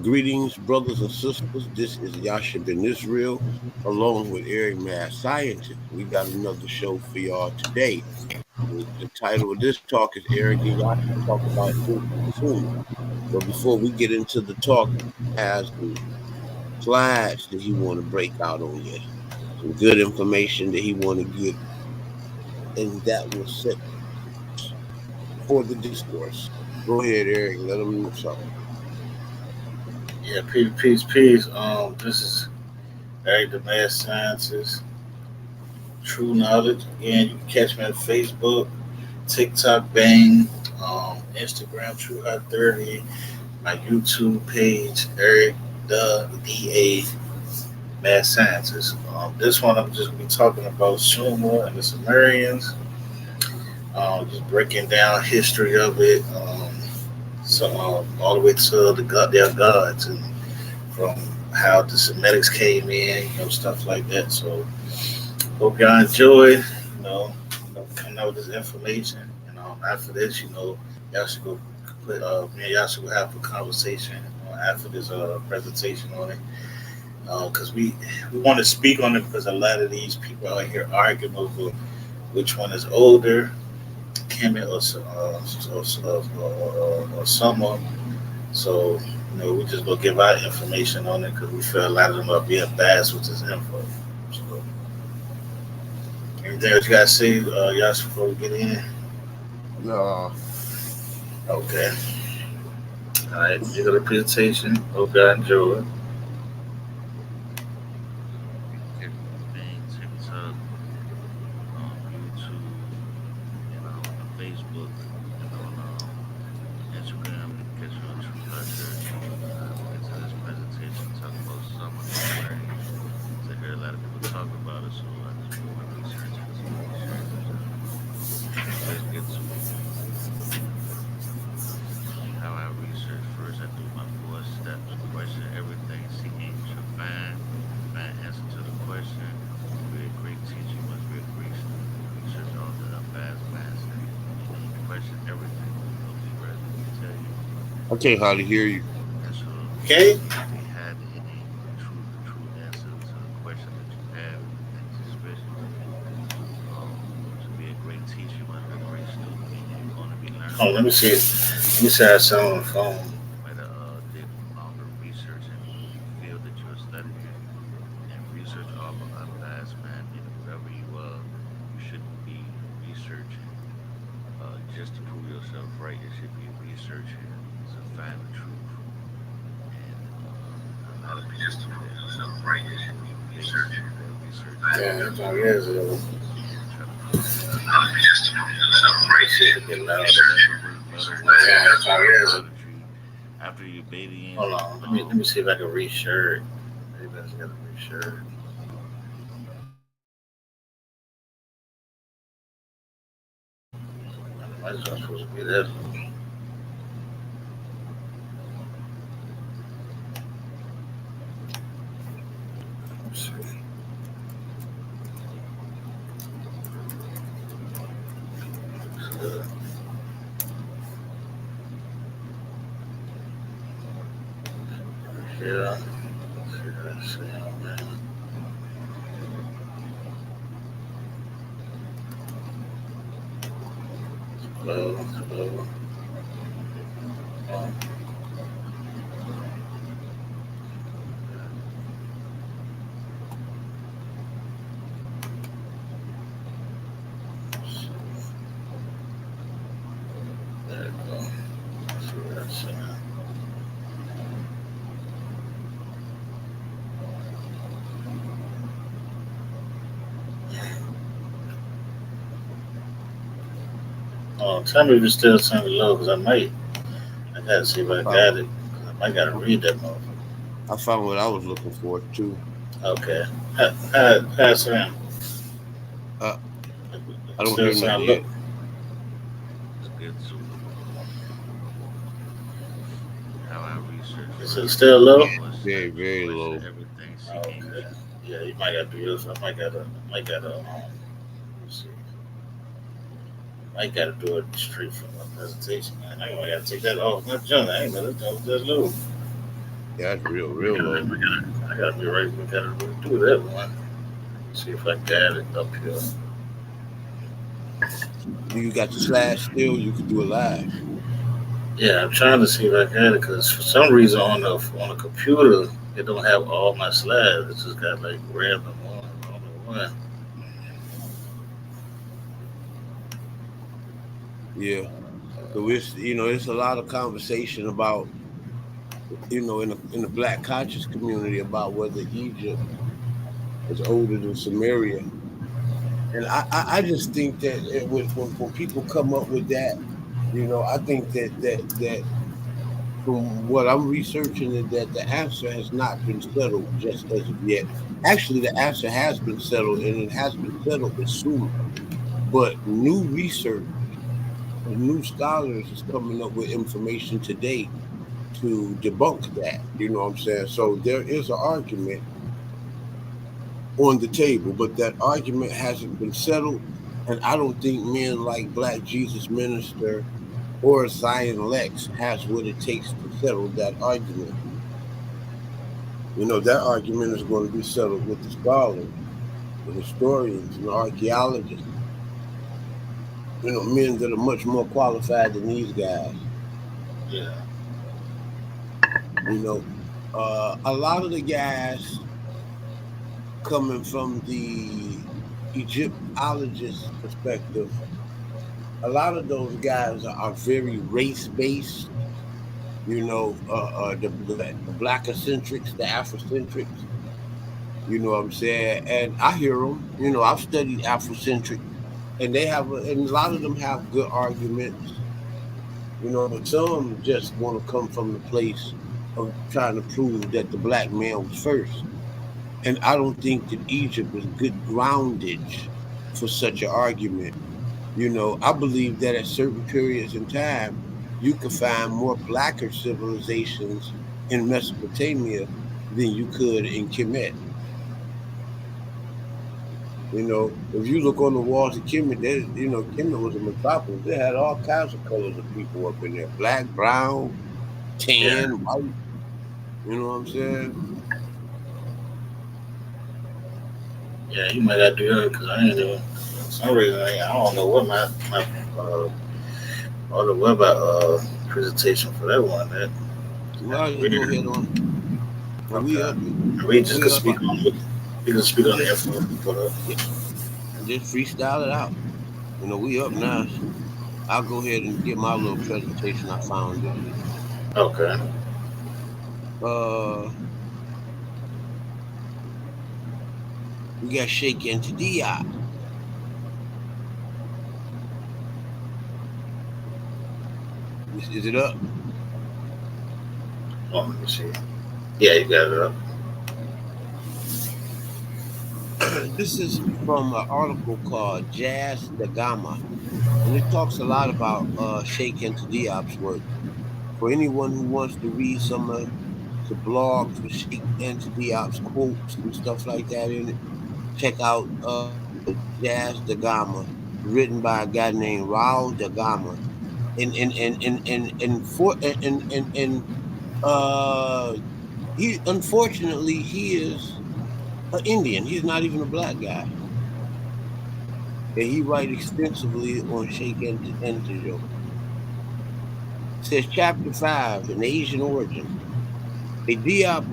Greetings, brothers and sisters. This is Yasha Ben Israel, along with Erik Mad Scientist. We got another show for y'all today. The title of this talk is Erik and Yasha talk about consumer. But before we get into the talk, he has some slides that he want to break out on you, some good information that he want to get, and that will set for the discourse. Go ahead, Erik. Let them know something. Yeah, peace. This is Eric the Mad Scientist, True Knowledge. Again, you can catch me on Facebook, TikTok, Bang, Instagram, True Hot 30, my YouTube page, Eric the DA Mad Scientist. This one I'm just gonna be talking about Sumer and the Sumerians, just breaking down history of it, all the way to their gods and from how the Semitics came in, stuff like that. So hope y'all enjoy, coming out with this information. And after this, y'all should go me and y'all should go have a conversation after this presentation on it. Because we want to speak on it because a lot of these people out here arguing over which one is older, Kemet or Summer. So, we just gonna give our information on it because we feel a lot of them are being biased with this info. So, anything else you guys say, y'all, before we get in? No, Okay. All right. You got the presentation. Hope y'all enjoy it. You can catch me on Bang, TikTok, YouTube, and on Facebook, and on Instagram. You can catch me on True Hot 30. We'll get to this presentation, talk about some of the Sumerians. So I hear a lot of people talk about it, so I just do my research and some research. Let's get to it. How I research first, I do my 4 steps. Question everything, seek aim to find answer to the question. To be a great teacher, you must be a great student. Research all the unbiased mindset. Question everything. Okay, brother, let me tell you. I can't hardly hear you. And so Okay. don't be hiding any true answer to the question that you have and the things especially. To be a great teacher, you must be a great student, meaning you're going to be learning Oh, let from me the see it. best. Let me see how it sound on the phone. You might have did longer research in the field that you're studying, and research off an unbiased mind, meaning whatever you shouldn't be researching just to prove yourself right. It should be researching to find the truth, and a lot of people do that. They do that research Yeah, just that's to all it is. try to prove themselves right. Shit, it get louder. Metal Yeah, workers, that's all it is. harlotry. After your Badians, Hold on. Let me see if I can reshirt. Maybe I just got to reshirt. Why is that supposed to be that? Let's see. Uh, yeah. Let's see. Man. Hello. Hello. Oh, there we go. Let's see what that's saying. Oh, tell me if it's still sounding low, because I gotta see if I I found, got it. I gotta read that motherfucker. I found what I was looking for too. Okay. How it sound? Uh, I It don't still hear nothing sound low. yet. let's get to it. How I research Is it first, I do still my low? four Very, steps. very Question low. everything, seek Okay. answer. Yeah, you might gotta do this. Let's see. I gotta do it straight from my presentation, man. I gotta take that off. Not John. I ain't know that was that low. Yeah, that's real, I real low. gotta be right. We gotta do that one. See if I got it up here. You got the slash still, you could do it live. Yeah, I'm trying to see if I got it because for some reason on the computer it don't have all my slides. It just got like random one. I don't know why. Yeah. So it's it's a lot of conversation about in the black conscious community about whether Egypt is older than Samaria. And I just think that when people come up with that, I think that from what I'm researching is that the answer has not been settled just as of yet. Actually, the answer has been settled, and it has been settled with Sumer. But new research, new scholars is coming up with information today to debunk that. You know what I'm saying? So there is an argument on the table, but that argument hasn't been settled. And I don't think men like Black Jesus Minister or Zion Lex has what it takes to settle that argument. That argument is going to be settled with the scholars, the historians, and the archaeologists. Men that are much more qualified than these guys. Yeah, A lot of the guys coming from the Egyptologist perspective, a lot of those guys are very race based. The black eccentrics, the Afrocentrics. You know what I'm saying? And I hear them. I've studied Afrocentric, and and a lot of them have good arguments. But some just want to come from the place of trying to prove that the black man was first. And I don't think that Egypt is good groundage for such an argument. I believe that at certain periods in time, you could find more blacker civilizations in Mesopotamia than you could in Kemet. If you look on the walls of Kemet, Kemet was a metropolis. They had all kinds of colors of people up in there: black, brown, yeah, tan, white. You know what I'm saying? yeah. You might gotta do that because I ain't doing. For some reason I don't know what my all the web presentation for that one. That kind Well, of just go weird. ahead on. Well, we Okay, up. we just could We up. speak on it. We can speak We on the just info. But just freestyle it out. We up now. I'll go ahead and get my little presentation. I found it. okay, Uh, we got Shake into Diop. Is it up? let me see. Yeah, you got it up. This is from an article called Jazz the Gamma, and it talks a lot about Sheikh Anta Diop's work. For anyone who wants to read some of the blogs with Sheikh Anta Diop's quotes and stuff like that in it, check out Jazz the Gamma, written by a guy named Raul da Gama. And uh, he unfortunately he is an Indian. He's not even a black guy. And he writes extensively on Sheikh Enta. It says chapter 5, an Asian origin. A Diop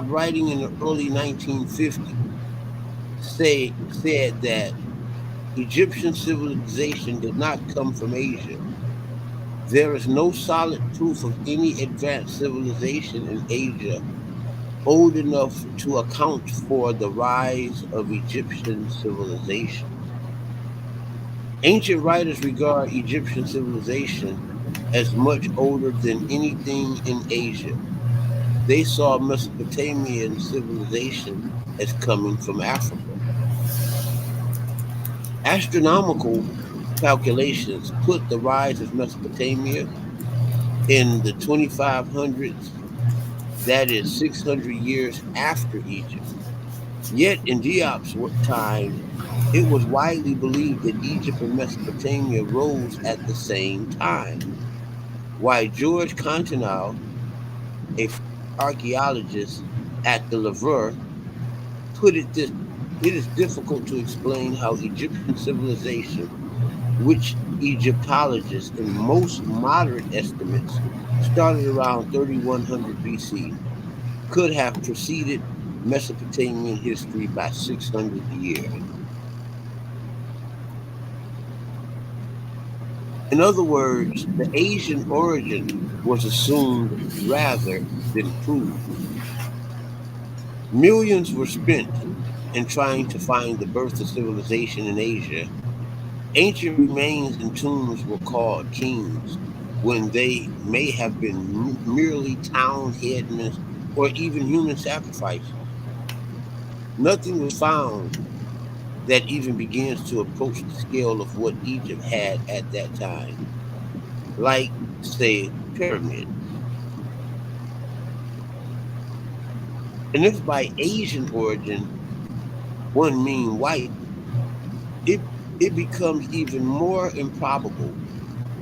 writing in the early 1950s said that Egyptian civilization did not come from Asia. There is no solid proof of any advanced civilization in Asia old enough to account for the rise of Egyptian civilization. Ancient writers regard Egyptian civilization as much older than anything in Asia. They saw Mesopotamian civilization as coming from Africa. Astronomical calculations put the rise of Mesopotamia in the 2500s, that is 600 years after Egypt. Yet in Diop's time, it was widely believed that Egypt and Mesopotamia rose at the same time. Why George Continental a archaeologist at the Louvre, put it this way: it is difficult to explain how Egyptian civilization, which Egyptologists and most moderate estimates started around 3100 BC, could have preceded Mesopotamian history by 600 years. In other words, the Asian origin was assumed rather than proved. Millions were spent in trying to find the birth of civilization in Asia. Ancient remains and tombs were called kings when they may have been merely town headmen or even human sacrifices. Nothing was found that even begins to approach the scale of what Egypt had at that time, like, say, pyramids. And if by Asian origin one mean white, it, it becomes even more improbable.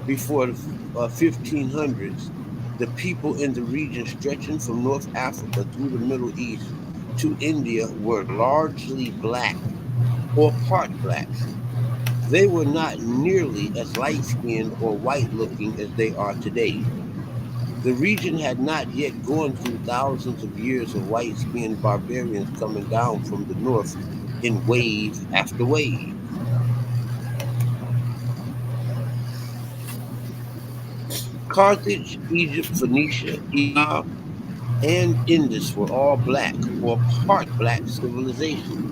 Before the 1500s, the people in the region stretching from North Africa through the Middle East to India were largely black or part black. They were not nearly as light skinned or white looking as they are today. The region had not yet gone through thousands of years of white skinned barbarians coming down from the north in wave after wave. Carthage, Egypt, Phoenicia, Elam, and Indus were all black or part black civilizations.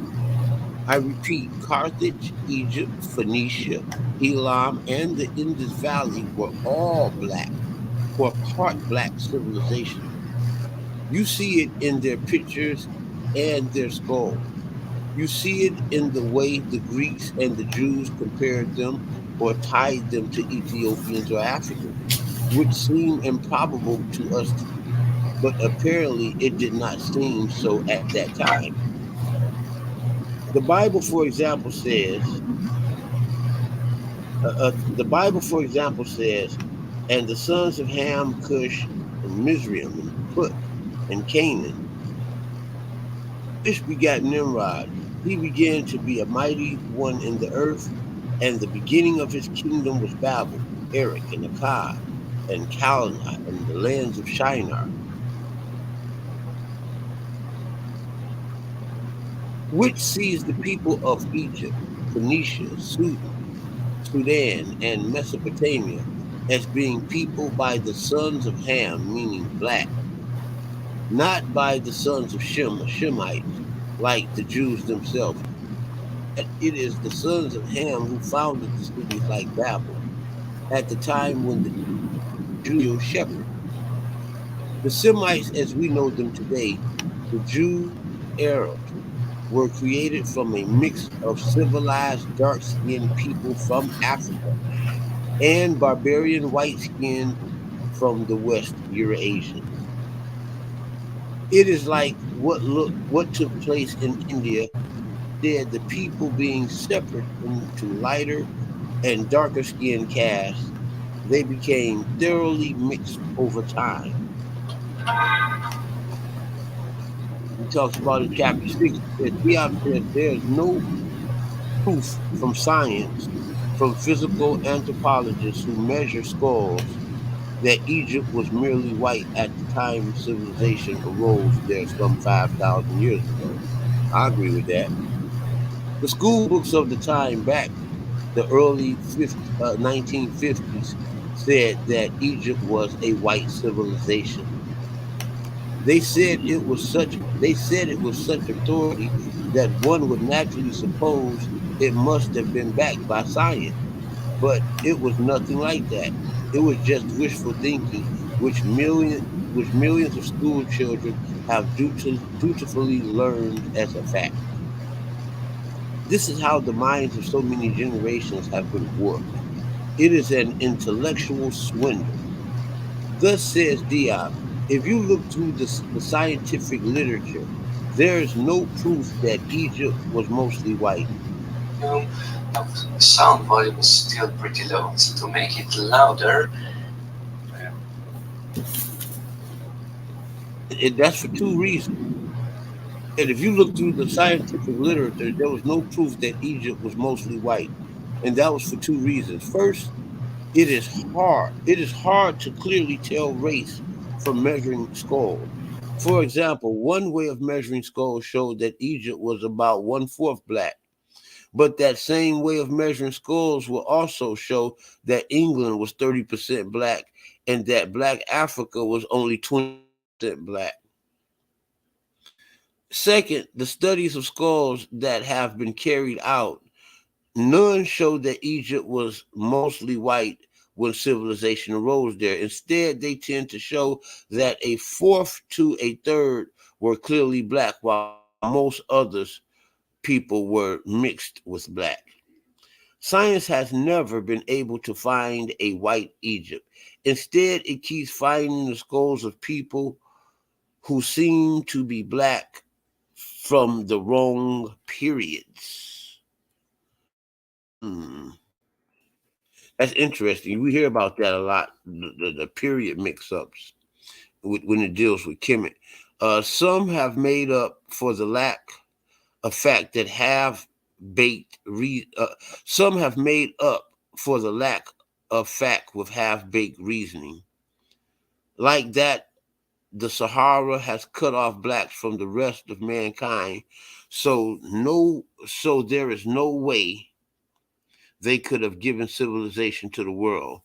I repeat, Carthage, Egypt, Phoenicia, Elam, and the Indus Valley were all black or part black civilizations. You see it in their pictures and their skulls. You see it in the way the Greeks and the Jews compared them or tied them to Ethiopians or Africans, which seem improbable to us today, but apparently it did not seem so at that time. The Bible, for example, says, and the sons of Ham, Cush, and Mizraim, and Put, and Canaan. Cush begat Nimrod. He began to be a mighty one in the earth, and the beginning of his kingdom was Babel, Erik, and Akkad, and Calneh, and the lands of Shinar, which sees the people of Egypt, Phoenicia, Sudan, and Mesopotamia as being people by the sons of Ham, meaning black, not by the sons of Shem, or Shemites, like the Jews themselves. Yet it is the sons of Ham who founded the cities like Babel at the time when the Jews shepherd. The Semites, as we know them today, the Jews, Arabs, were created from a mix of civilized dark-skinned people from Africa and barbarian white-skinned from the West Eurasians. It is like what took place in India. Instead, the people being separate into lighter and darker skinned castes, they became thoroughly mixed over time. He talks about in chapter 6, Diop said there is no proof from science, from physical anthropologists who measure skulls, that Egypt was merely white at the time civilization arose there some 5,000 years ago. I agree with that. The school books of the time, back the early 1950s, said that Egypt was a white civilization. They said it with such authority that one would naturally suppose it must have been backed by science. But it was nothing like that. It was just wishful thinking, which millions of school children have dutifully learned as a fact. This is how the minds of so many generations have been warped. It is an intellectual swindle. Thus says Diop, if you look through the scientific literature, there is no proof that Egypt was mostly white. No, no, the sound volume is still pretty low, so to make it louder, That's for two reasons. And if you look through the scientific literature, there was no proof that Egypt was mostly white. And that was for two reasons. First, it is hard. It is hard to clearly tell race from measuring skulls. For example, one way of measuring skulls showed that Egypt was about one-fourth black. But that same way of measuring skulls will also show that England was 30% black and that black Africa was only 20% black. Second, the studies of skulls that have been carried out, none show that Egypt was mostly white when civilization arose there. Instead, they tend to show that a fourth to a third were clearly black, while most others people were mixed with black. Science has never been able to find a white Egypt. Instead, it keeps finding the skulls of people who seem to be black from the wrong periods. Hmm. That's interesting. We hear about that a lot, the period mix ups when it deals with Kemet. Some have made up for the lack of fact that have baked, some have made up for the lack of fact with half baked reasoning. Like that, the Sahara has cut off blacks from the rest of mankind, so there is no way they could have given civilization to the world,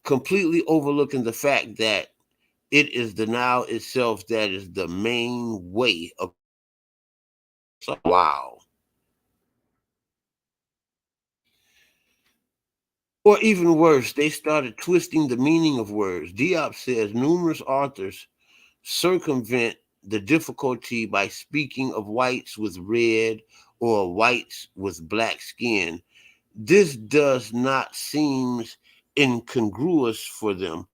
completely overlooking the fact that it is the Nile itself that is the main way of. Wow. Or even worse, they started twisting the meaning of words. Diop says numerous authors circumvent the difficulty by speaking of whites with red or whites with black skin. This does not seem incongruous for them,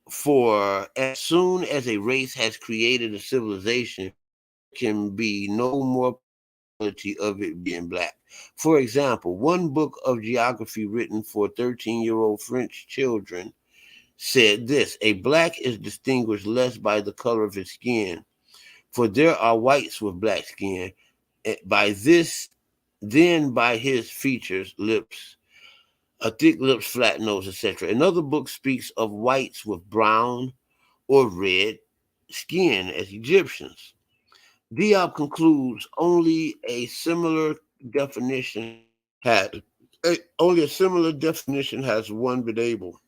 for as soon as a race has created a civilization, there can be no more possibility of it being black. For example, one book of geography written for 13-year-old French children said this: a black is distinguished less by the color of his skin, for there are whites with black skin, by this, then by his features, lips, thick lips, flat nose, etc. Another book speaks of whites with brown or red skin as Egyptians. Diop concludes has only a similar definition has one been able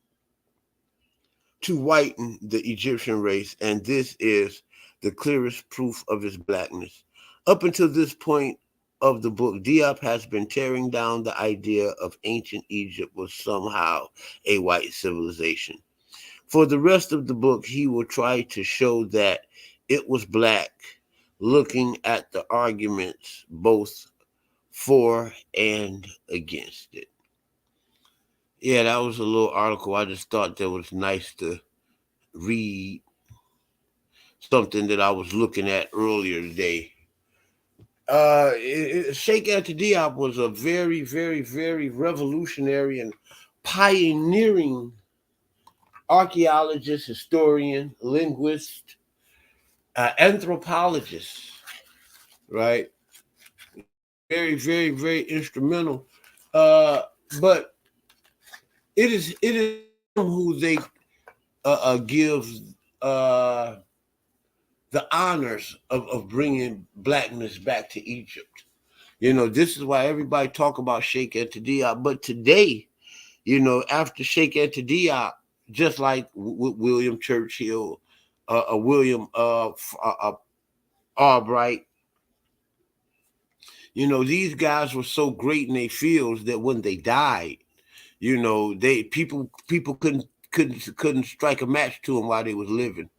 to whiten the Egyptian race, and this is the clearest proof of its blackness. Up until this point of the book, Diop has been tearing down the idea of ancient Egypt was somehow a white civilization. For the rest of the book, he will try to show that it was black, looking at the arguments both for and against it. Yeah, that was a little article. I just thought that was nice to read something that I was looking at earlier today. Sheikh Anta Diop was a very, very, very revolutionary and pioneering archaeologist, historian, linguist, anthropologist, right? Very, very, very instrumental. Uh, but it is who they give uh, the honors of bringing blackness back to Egypt. This is why everybody talk about Sheikh Anta Diop. But today, after Sheikh Anta Diop, just like William Churchill, William Albright, these guys were so great in their fields that when they died, they people couldn't strike a match to them while they was living.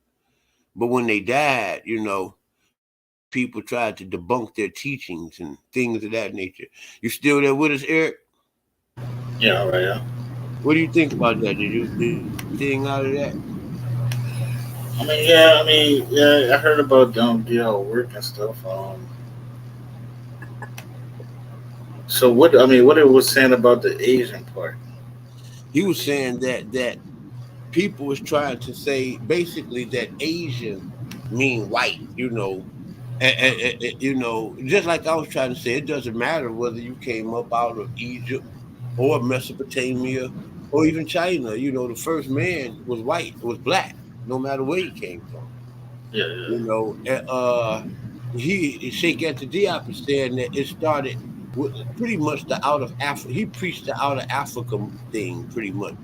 But when they died, people tried to debunk their teachings and things of that nature. You still there with us, Eric? Yeah, all right. Yeah. What do you think about that? Did you get anything out of that? Yeah. I heard about work and stuff. So what it was saying about the Asian part? He was saying that people was trying to say basically that Asian mean white, just like I was trying to say, it doesn't matter whether you came up out of Egypt or Mesopotamia or even China. The first man was white, was black, no matter where he came from. Yeah, You yeah. know, and, he Sheikh Anta Diop is saying that it started with pretty much the out of Africa. He preached the out of Africa thing pretty much.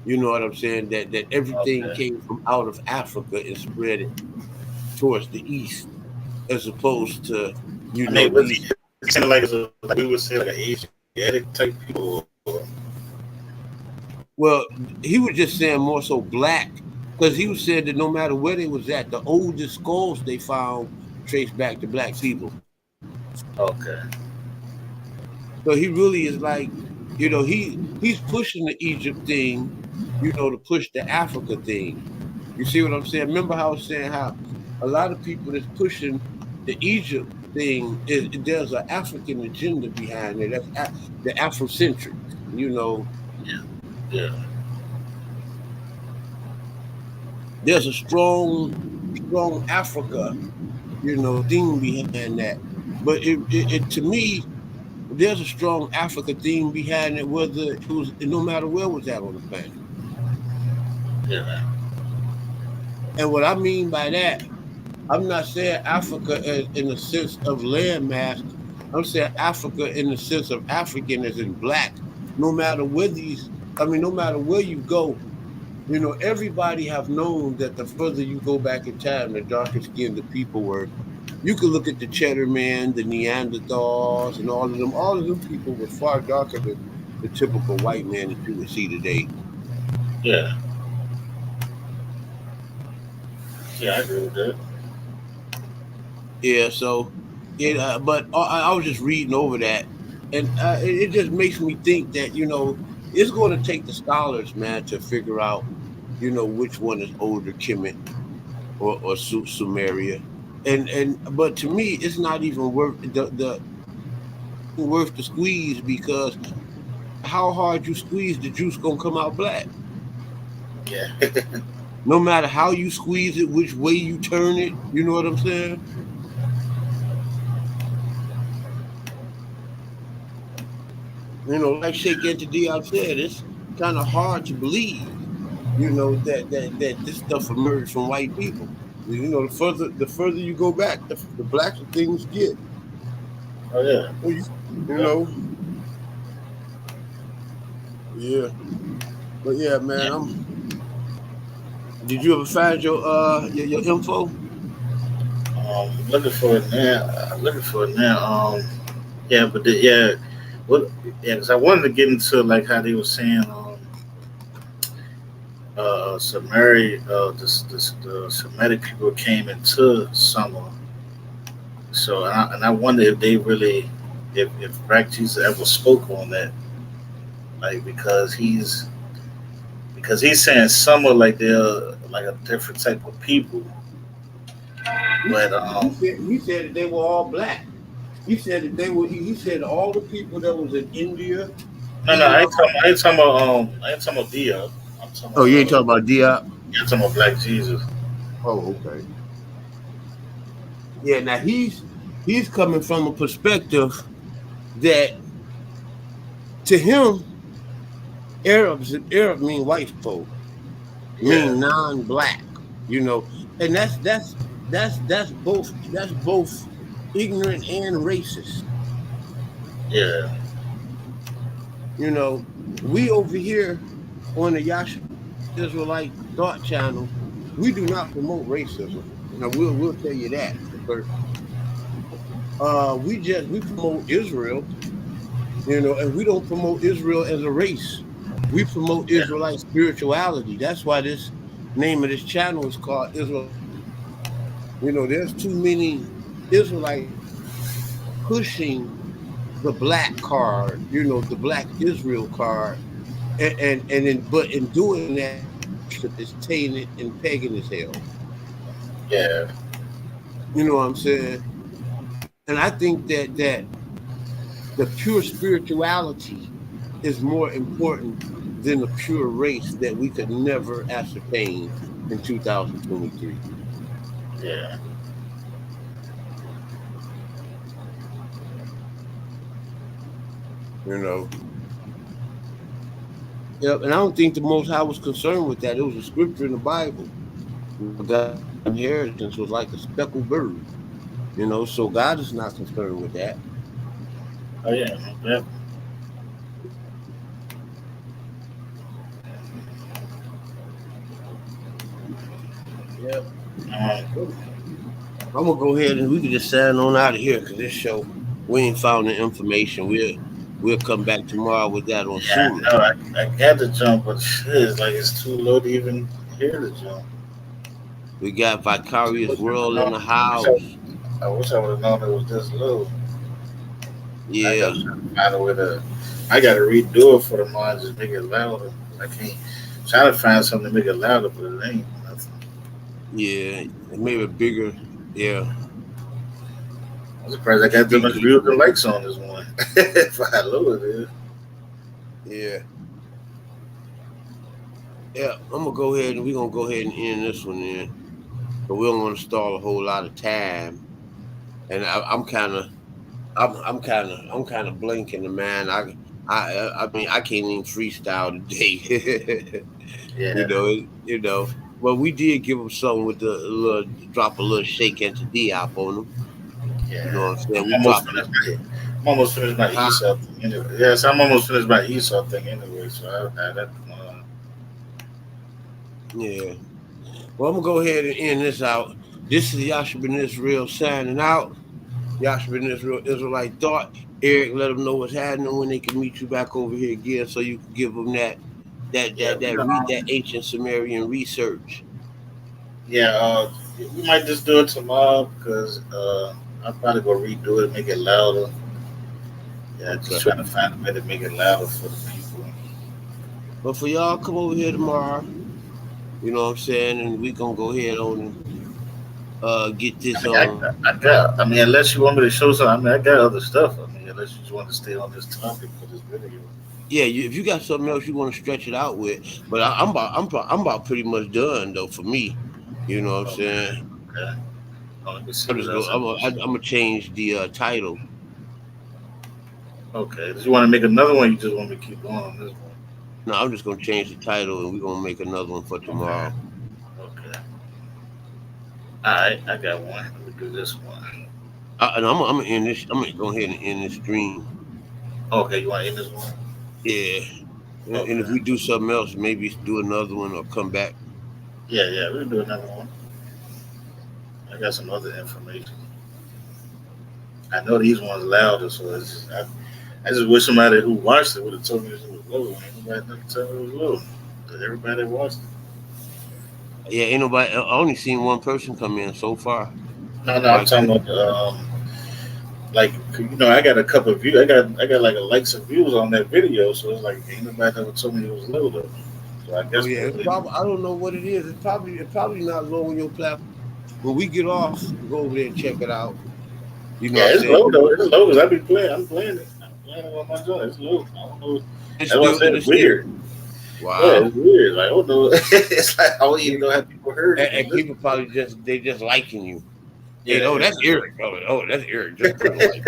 You know what I'm saying? That everything Okay. came from out of Africa and spread it towards the east, as opposed to I mean, was these. he saying like we would say like an Asiatic type people? Or, Well, he was just saying more so black, because he was saying that no matter where they was at, the oldest skulls they found traced back to black people. okay. So he really is like, he's pushing the Egypt thing, to push the Africa thing. You see what I'm saying? Remember how I was saying how a lot of people that's pushing the Egypt thing is there's an African agenda behind it. That's the Afrocentric. You know, Yeah, yeah, there's a strong Africa, theme behind that. But it to me, there's a strong Africa theme behind it, whether it was no matter where it was at on the planet. yeah, man. And what I mean by that, I'm not saying Africa in the sense of landmass. I'm saying Africa in the sense of African as in black. No matter where no matter where you go, everybody have known that the further you go back in time, the darker skinned the people were. You could look at the Cheddar Man, the Neanderthals, and all of them. All of them people were far darker than the typical white man that you would see today. Yeah, yeah, I agree with that. Yeah, so but I was just reading over that, and it just makes me think that it's going to take the scholars, man, to figure out which one is older, Kemet or Sumeria, and but to me, it's not even worth the worth the squeeze, because no matter how hard you squeeze, the juice gonna come out black. Yeah, No matter how you squeeze it, which way you turn it, you know what I'm saying? Like Sheikh Enta Diop said, it's kind of hard to believe, that this stuff emerged from white people. The further you go back, the blacker things get. oh yeah, Well, you yeah, know, yeah. But yeah, yeah. man, did you ever find your info? Looking for it now. Looking for it now. Yeah, but yeah, what? Yeah, because I wanted to get into like how they were saying, Sumeri, the Semitic people came into summer. So, and I wonder if they really, if Black Jesus ever spoke on that, like because he's saying summer like they're like a different type of people, but He said that they were all black. He said that they were. He said all the people that was in India, no, no, even I ain't talking about I ain't talking about Dia. I'm talking Oh, about you ain't talking about Diop? yeah, I'm talking about Black Jesus. Oh, okay. Yeah, now he's coming from a perspective that to him, Arab mean white folk, Yeah, mean non-black, and that's both ignorant and racist. yeah, You know, we over here on the Yasha Israelite Thought Channel, we do not promote racism. Now we'll tell you that first. We promote Israel, and we don't promote Israel as a race. We promote yeah, Israelite spirituality. That's why this name of this channel is called Israelite Thought. There's too many Israelites pushing the black card, the black Israel card, but in doing that, their worship is tainted and pagan as hell. yeah, You know what I'm saying? And I think that the pure spirituality is more important than a pure race that we could never ascertain in 2023. Yeah. You know, yeah, and I don't think the Most High was concerned with that. It was a scripture in the Bible. God's inheritance was like a speckled bird. So God is not concerned with that. Oh yeah. Yeah. Yeah. Um, I'm gonna go ahead and we can just sign on out of here because this show we ain't found the information. We'll come back tomorrow with that on yeah, Sula. I know. I got the jump, but shit, it's like it's too low to even hear the jump. We got Vicarious Wish I would World have in known. the house. I wish I would have known it was this low. I Yeah, gotta try to find a way to. I gotta redo it for the mind, just make it louder. I can't try to find something to make it louder, but it ain't nothing. yeah, maybe bigger. Yeah, I'm surprised I the got that much speaker. views and likes on this one. If I lower it is. Yeah, yeah. I'm gonna go ahead and we're gonna go ahead and end this one in, but we don't want to stall a whole lot of time. And I'm kind of I'm kind of blinking, man. I mean, I can't even freestyle today. you Yeah, know, you know. But we did give him something with the little drop a little shake into Diop on him. You know yeah. what I'm saying? I'm We almost dropped it. finished. I'm almost finished my Huh? Esau thing anyway. Yes, I'm almost finished my Esau thing anyway. So I had that. Yeah. Well, I'm gonna go ahead and end this out. This is Yasha Ben Israel signing out. Yasha Ben Israel Israelite thought. Eric, let them know what's happening when they can meet you back over here again, so you can give them Yeah, that ancient Sumerian research. yeah. We might just do it tomorrow because I'll probably go redo it, make it louder. Yeah, just Okay. trying to find a way to make it louder for the people. But for y'all, come over here tomorrow. You know what I'm saying? And we gonna go ahead on and get I this mean, I got. I mean, unless you want me to show something, I mean, I got other stuff. I mean, unless you just want to stay on this topic for this video. Yeah, if you got something else you want to stretch it out with, but I'm about pretty much done though for me. You know what I'm Okay, saying? okay. Oh, let me see I'm what just else go. I can I'm show. gonna change the title. Okay, did you want to make another one? You just want me to keep going on this one? No, I'm just gonna change the title, and we're gonna make another one for Okay, tomorrow. okay. All right, I got one. Let me do this one. And I'm gonna end this. I'm gonna go ahead and end this stream. Okay, you want to end this one? Yeah, and if Okay. we do something else, maybe do another one or come back. Yeah, yeah, we'll do another one. I got some other information. I know these ones louder, so I just wish somebody who watched it would have told me this was low. Nobody never told me it was low. But everybody watched it. Yeah, ain't nobody. I only seen one person come in so far. No, no, I'm Like, talking about like I got a couple of views. I got like a likes and views on that video, so it's like ain't nobody ever told me it was low though. So I oh guess yeah, it's maybe probably. I don't know what it is. It's probably not low on your platform. When we get off, go over there and check it out. You know yeah, what I'm it's saying? low though. It's low because I be playing. I'm playing it. I'm playing it on my joint. It's low. I don't know. That's why I said It's it's still. weird. Yeah, Wow. it's weird. Like I don't know. It's like I don't even know how people heard it And and people listened to probably it. they just liking you. Hey, Yeah, oh, yeah. that's Eric. Oh, that's Eric. Just put a like.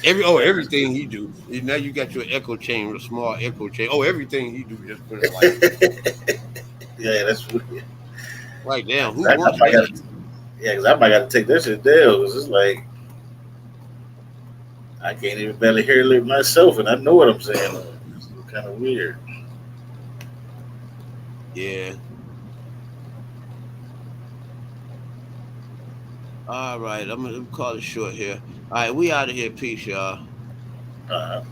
Yeah, Everything he do. Now you got your echo chamber, a small echo chamber. Oh, everything he do, just put a like. yeah, that's weird. Like, damn, who I wants might that? got yeah, because I might got to take that shit down because it's like I can't even barely hear it myself, and I know what I'm saying. It's kind of weird. Yeah. All right, I'm gonna call it short here. All right, we out of here. Peace, y'all. Uh,